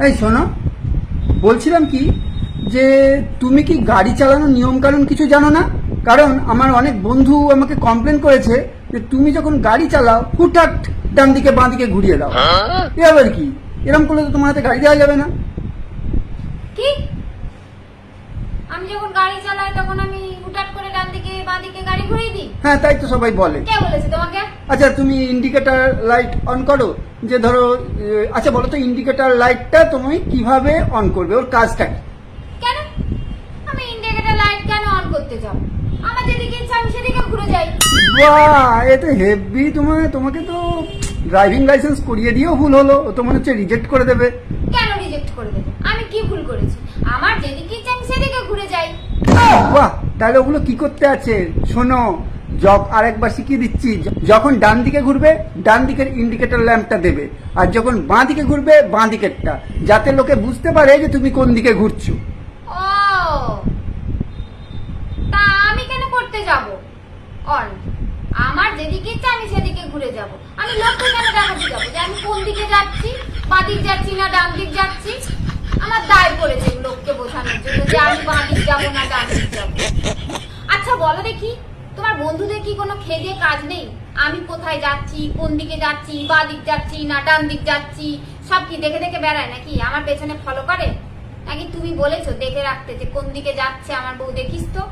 এই শোনো, বলছিলাম কি যে তুমি কি গাড়ি চালানোর নিয়ম কানুন কিছু জানো না? কারণ আমার অনেক বন্ধু আমাকে কমপ্লেন করেছে যে তুমি যখন গাড়ি চালাও হুটহাট ডান দিকে বাঁ দিকে ঘুরিয়ে দাও। এ আবার কি? এরকম করলে তো তোমার হাতে গাড়ি দেওয়া যাবে না। কি? আমি যখন গাড়ি চালাই তখন আমি হুটহাট করে ডান দিকে বাঁ দিকে গাড়ি ঘুরিয়ে দিই? হ্যাঁ, তাই তো সবাই বলে। কে বলেছে তোমাকে? আচ্ছা, তুমি ইন্ডিকেটর লাইট অন করো, যে ধরো আচ্ছা বলো তো ইন্ডিকেটর লাইটটা তুমি কিভাবে অন করবে, ওর কাজটা কি? কেন আমি ইন্ডিকেটর লাইট কেন অন করতে যাব? আমার যেদিকে ইচ্ছা আমি সেদিকে ঘুরে যাই। বাহ, এ তো হেভি। তোমাকে তো ড্রাইভিং লাইসেন্স করিয়ে দিয়েও ভুল হলো, ও তো মনে হচ্ছে রিজেক্ট করে দেবে। কেন রিজেক্ট করে দেবে? আমি কি ভুল করেছি? আমার যেদিকে ইচ্ছা আমি সেদিকে ঘুরে যাই। বাহ, তাহলে ওগুলো কি করতে আছে শোনো, আরেকবার শিখিয়ে দিচ্ছি। যখন ডান দিকে ঘুরবে ডান দিকের ইন্ডিকেটর ল্যাম্পটা দেবে, আর যখন বাঁ দিকে ঘুরবে বাঁ দিকেরটা, যাতে লোকে বুঝতে পারে যে তুমি কোন দিকে ঘুরছো। ও, তা আমি কেন করতে যাব অন? আমার যেদিকে ইচ্ছা আমি সেদিকে ঘুরে যাব। আমি লোককে কেন দেখাতে যাবো যে আমি কোন দিকে যাচ্ছি, বাঁ দিক যাচ্ছি না ডান দিক যাচ্ছি? আমার দায় পড়েছে লোককে বোঝানোর জন্য যে আমি বাঁ দিক যাবো না ডান দিক যাবো। আচ্ছা বলো দেখি, তোমার বন্ধুদের কি কোনো খেয়ে দিয়ে কাজ নেই? আমি কোথায় যাচ্ছি, কোন দিকে যাচ্ছি, বাঁ দিক যাচ্ছি না ডান দিক যাচ্ছি, সব কি দেখে দেখে বেড়ায় নাকি? আমার পেছনে ফলো করে নাকি? তুমি বলেছো দেখে রাখতে যে কোন দিকে যাচ্ছে আমার বউ, দেখিস তো।